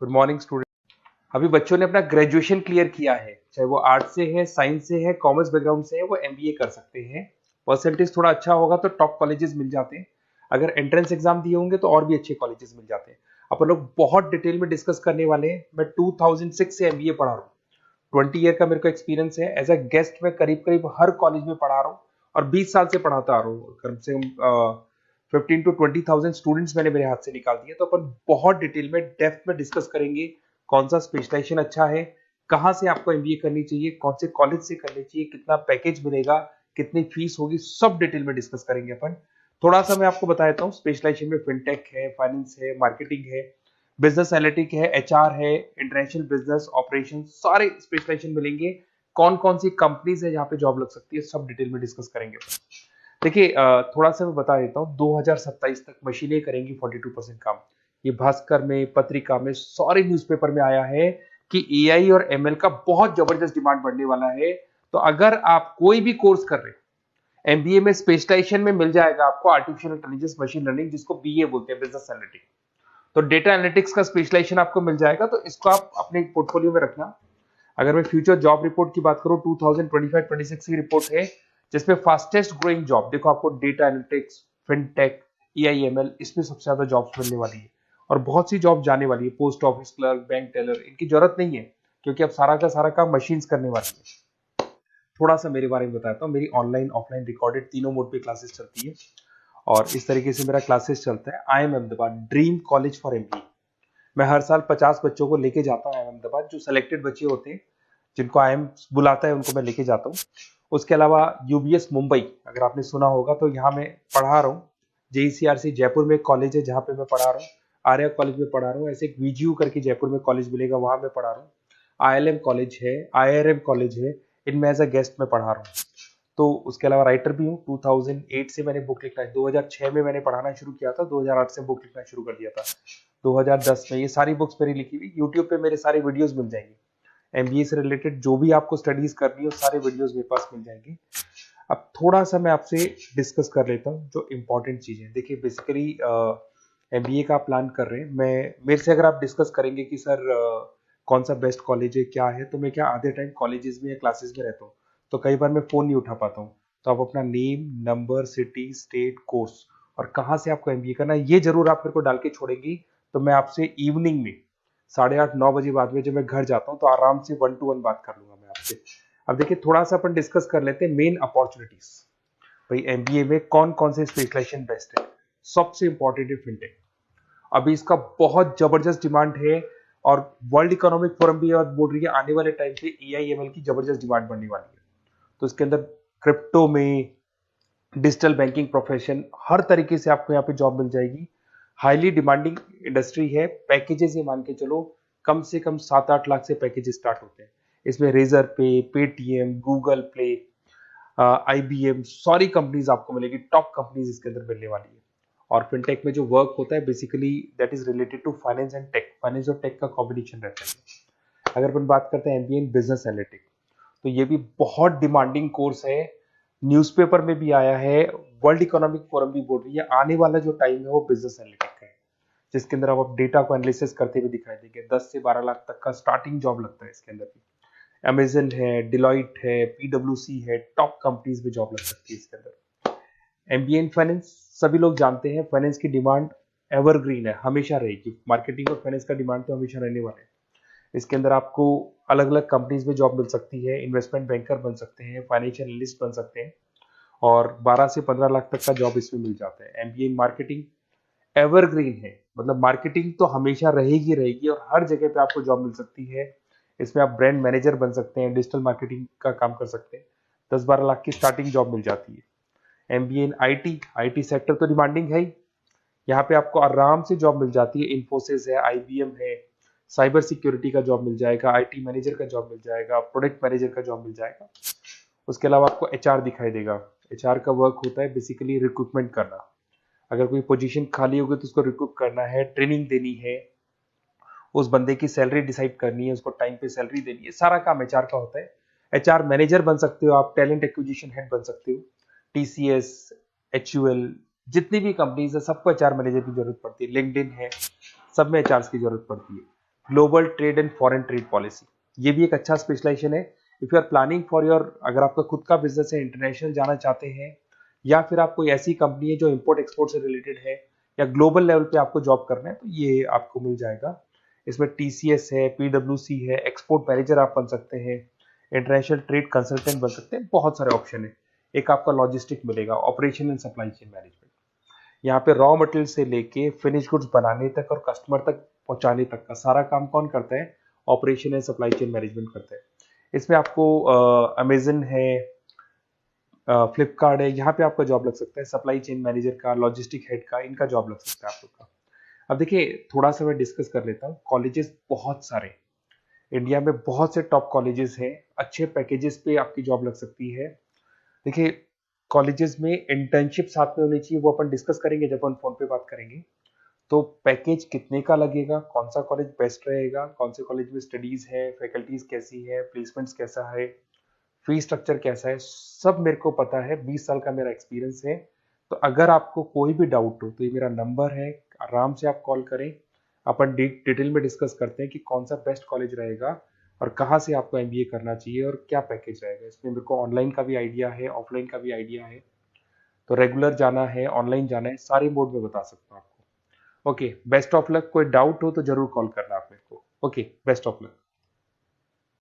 Good morning student. अभी बच्चों ने अपना ग्रेजुएशन क्लियर किया है, चाहे वो आर्ट्स से है, साइंस से है, कॉमर्स बैकग्राउंड से है, वो एमबीए कर सकते हैं। परसेंटेज थोड़ा अच्छा होगा तो टॉप कॉलेजेस मिल जाते हैं। अगर एंट्रेंस एग्जाम दिए होंगे तो और भी अच्छे कॉलेजेस मिल जाते हैं। अपन लोग बहुत डिटेल में डिस्कस करने वाले हैं। मैं 2006 से एमबीए पढ़ा रहा हूँ। 20 ईयर का मेरे को एक्सपीरियंस है। एज अ गेस्ट मैं करीब करीब हर कॉलेज में पढ़ा रहा हूँ और 20 साल से पढ़ाता आ रहा हूँ। कम से कम 15 to 20 thousand स्टूडेंट्स मैंने मेरे हाथ से निकाल दिए। तो अपन बहुत डिटेल में डेप्थ में डिस्कस करेंगे कौन सा स्पेशलाइजेशन अच्छा है, कहाँ से आपको एमबीए करनी चाहिए, कौन से कॉलेज से करनी चाहिए, कितना पैकेज मिलेगा, कितनी फीस होगी, सब डिटेल में डिस्कस करेंगे अपन। थोड़ा सा मैं आपको बता देता हूँ। स्पेशलाइजेशन में फिनटेक है, फाइनेंस है, मार्केटिंग है, बिजनेस एनालिटिक है, एचआर है, इंटरनेशनल बिजनेस ऑपरेशन, सारे स्पेशलाइजेशन मिलेंगे। कौन कौन सी कंपनीज है जहाँ पे जॉब लग सकती है, सब डिटेल में डिस्कस करेंगे। देखिए, थोड़ा सा मैं बता देता हूँ। 2027 तक मशीनें करेंगी 42% काम। ये भास्कर में, पत्रिका में, सारे न्यूज़पेपर में आया है कि एआई और एमएल का बहुत जबरदस्त डिमांड बढ़ने वाला है। तो अगर आप कोई भी कोर्स कर रहे हैं, एमबीए में स्पेशलाइजेशन में मिल जाएगा आपको आर्टिफिशियल इंटेलिजेंस, मशीन लर्निंग, जिसको बीए बोलते हैं, बिजनेस एनालिटिक्स। तो डेटा एनालिटिक्स का स्पेशलाइजेशन आपको मिल जाएगा, तो इसको आप अपने पोर्टफोलियो में रखना। अगर मैं फ्यूचर जॉब रिपोर्ट की बात करूं, 2025-26 की रिपोर्ट है, जिसमें फास्टेस्ट ग्रोइंग जॉब देखो आपको डेटा एनालिटिक्स, फिनटेक, एआईएमएल, इसमें सबसे ज्यादा जॉब्स मिलने वाली है। और बहुत सी जॉब जाने वाली है। Post office clerk, bank teller, इनकी जरूरत नहीं है क्योंकि अब सारा का सारा काम मशीन्स करने वाली है। थोड़ा सा मेरे बारे में बताता हूँ। मेरी ऑनलाइन ऑफलाइन रिकॉर्डेड तीनों मोड पे क्लासेस चलती है और इस तरीके से मेरा क्लासेस चलता है। I am Ahmedabad dream college for MBA. मैं हर साल 50 बच्चों को लेके जाता हूँ अहमदाबाद। जो सिलेक्टेड बच्चे होते हैं, जिनको आईएम बुलाता है, उनको मैं लेके जाता हूँ। उसके अलावा यूबीएस मुंबई, अगर आपने सुना होगा, तो यहाँ मैं पढ़ा रहा हूँ। जेईसीआरसी जयपुर में एक कॉलेज है जहाँ पे मैं पढ़ा रहा हूँ। आर्या कॉलेज में पढ़ा रहा हूँ। ऐसे एक वीजीयू करके जयपुर में कॉलेज मिलेगा, वहां मैं पढ़ा रहा हूँ। आईएलएम कॉलेज है, आईआरएम कॉलेज है, इनमें एज अ गेस्ट में पढ़ा रहा हूँ। तो उसके अलावा राइटर भी हूँ। 2008 से मैंने बुक लिखना है। 2006 में मैंने पढ़ाना शुरू किया था, 2008 से बुक लिखना शुरू कर दिया था। 2010 में ये सारी बुक्स मेरी लिखी हुई यूट्यूब पे मेरे सारे वीडियोस मिल जाएंगे। एमबीए से रिलेटेड जो भी आपको स्टडीज करनी हो, सारे वीडियोस मेरे पास मिल जाएंगे। अब थोड़ा सा मैं आपसे डिस्कस कर लेता हूँ जो इंपॉर्टेंट चीजें। देखिए, बेसिकली एमबीए का आप प्लान कर रहे हैं, मैं मेरे से अगर आप डिस्कस करेंगे कि सर कौन सा बेस्ट कॉलेज है, क्या है, तो मैं क्या आधे टाइम कॉलेजेस में या क्लासेस में रहता हूँ, तो कई बार मैं फोन नहीं उठा पाता हूँ। तो आप अपना name, number, city, state, course और कहाँ से आपको एमबीए करना है, ये जरूर आप मेरे को डाल के छोड़ेंगी। तो मैं आपसे इवनिंग में 8:30-9 बजे बाद में जब मैं घर जाता हूँ, तो आराम से 1-to-1 बात कर लूंगा मैं आपसे। अब देखिए, थोड़ा सा अपन डिस्कस कर लेते हैं मेन अपॉर्चुनिटीज। भाई, एमबीए में कौन कौन से स्पेशलाइजेशन बेस्ट है। सबसे इंपॉर्टेंट है फिनटेक। अभी इसका बहुत जबरदस्त डिमांड है और वर्ल्ड इकोनॉमिक फोरम भी बोल रही है आने वाले टाइम पे एआईएमएल की जबरदस्त डिमांड बढ़ने वाली है। तो इसके अंदर क्रिप्टो में, डिजिटल बैंकिंग प्रोफेशन, हर तरीके से आपको यहाँ पे जॉब मिल जाएगी। हाईली डिमांडिंग इंडस्ट्री है। पैकेजेस ये मान के चलो, कम से कम 7-8 लाख से पैकेजेस स्टार्ट होते हैं। इसमें रेजर पे, पेटीएम, गूगल प्ले, आईबीएम, सारी कंपनीज आपको मिलेगी। टॉप कंपनीज इसके अंदर मिलने वाली है। और फिनटेक में जो वर्क होता है, basically that is related to finance and tech. Finance और टेक का कॉम्बिनेशन रहता है। अगर अपन बात करते हैं एमबीए इन बिजनेस एनालिटिक्स, तो ये भी बहुत डिमांडिंग कोर्स है। न्यूज़पेपर में भी आया है, वर्ल्ड इकोनॉमिक फोरम भी बोल रही है आने वाला जो टाइम है वो बिजनेस एनालिटिक्स का है, जिसके अंदर आप डेटा को एनालिसिस करते हुए दिखाई देंगे। 10 से 12 लाख तक का स्टार्टिंग जॉब लगता है इसके अंदर भी। अमेजन है, डिलॉइट है, पीडब्ल्यूसी है, टॉप कंपनीज में जॉब लग सकती है इसके अंदर। एमबीए इन फाइनेंस, सभी लोग जानते हैं फाइनेंस की डिमांड एवरग्रीन है, हमेशा रहेगी। मार्केटिंग और फाइनेंस का डिमांड तो हमेशा रहने वाला है। इसके अंदर आपको अलग अलग कंपनीज में जॉब मिल सकती है। इन्वेस्टमेंट बैंकर बन सकते हैं, फाइनेंशियल एनालिस्ट बन सकते हैं और 12 से 15 लाख तक का जॉब इसमें मिल जाता है। एमबीए इन मार्केटिंग एवरग्रीन है, मतलब मार्केटिंग तो हमेशा रहेगी रहेगी और हर जगह पे आपको जॉब मिल सकती है। इसमें आप ब्रांड मैनेजर बन सकते हैं, डिजिटल मार्केटिंग का काम कर सकते हैं। 10-12 लाख की स्टार्टिंग जॉब मिल जाती है। MBA in IT, IT sector तो डिमांडिंग है ही। यहाँ पे आपको आराम से जॉब मिल जाती है। इन्फोसिस है, आईबीएम है, साइबर सिक्योरिटी का जॉब मिल जाएगा, आईटी मैनेजर का जॉब मिल जाएगा, प्रोडक्ट मैनेजर का जॉब मिल जाएगा। उसके अलावा आपको एचआर दिखाई देगा। एचआर का वर्क होता है बेसिकली रिक्रूटमेंट करना। अगर कोई पोजीशन खाली होगी तो उसको रिक्रूट करना है, ट्रेनिंग देनी है, उस बंदे की सैलरी डिसाइड करनी है, उसको टाइम पे सैलरी देनी है, सारा काम एचआर का होता है। एचआर मैनेजर बन सकते हो आप, टैलेंट एक्विजिशन हेड बन सकते हो। टीसीएस, एचयूएल, जितनी भी कंपनीज है सबको एचआर मैनेजर की जरूरत पड़ती है। लिंक्डइन है, सब में एचआर की जरूरत पड़ती है। Global trade and foreign trade policy, ये भी एक अच्छा स्पेशलाइजेशन है। If you are planning for your, अगर आपका खुद का बिजनेस है, इंटरनेशनल जाना चाहते हैं, या फिर आप कोई ऐसी कंपनी है जो इंपोर्ट एक्सपोर्ट से रिलेटेड है, या ग्लोबल लेवल पे आपको जॉब करना है, तो ये आपको मिल जाएगा। इसमें टीसीएस है, पीडब्ल्यूसी है, एक्सपोर्ट मैनेजर आप बन सकते हैं, इंटरनेशनल ट्रेड कंसल्टेंट बन सकते हैं, बहुत सारे ऑप्शन है। एक आपका लॉजिस्टिक मिलेगा, operation and supply chain management, यहाँ पे रॉ मटेरियल से लेके फिनिश गुड्स बनाने तक और कस्टमर तक पहुंचाने तक का सारा काम कौन करता है? Operation and supply chain management करता है। इसमें आपको अमेजन है, फ्लिपकार्ट है, यहाँ पे आपका जॉब लग सकता है, सप्लाई चेन मैनेजर का, लॉजिस्टिक हेड का, इनका जॉब लग सकता है आप लोग का। अब देखिए, थोड़ा सा मैं डिस्कस कर लेता हूँ। कॉलेजेस बहुत सारे इंडिया में, बहुत से टॉप कॉलेजेस हैं, अच्छे पैकेजेस पे आपकी जॉब लग सकती है। देखिए, कॉलेजेस में इंटर्नशिप साथ में होनी चाहिए, वो अपन डिस्कस करेंगे जब अपन फोन पे बात करेंगे। तो पैकेज कितने का लगेगा, कौन सा कॉलेज बेस्ट रहेगा, कौन से कॉलेज में स्टडीज है, फैकल्टीज कैसी है, प्लेसमेंट्स कैसा है, फी स्ट्रक्चर कैसा है, सब मेरे को पता है, 20 साल का मेरा एक्सपीरियंस है। तो अगर आपको कोई भी डाउट हो तो ये मेरा नंबर है, आराम से आप कॉल करें। अपन डिटेल में डिस्कस करते हैं कि कौन सा बेस्ट कॉलेज रहेगा और कहाँ से आपको एमबीए करना चाहिए और क्या पैकेज रहेगा। इसमें मेरे को ऑनलाइन का भी आइडिया है, ऑफलाइन का भी आइडिया है, तो रेगुलर जाना है, ऑनलाइन जाना है, सारे मोड में बता सकता हूँ आपको। Okay, best of luck. कोई डाउट हो तो जरूर कॉल करना आप मेरे को। Okay, best of luck.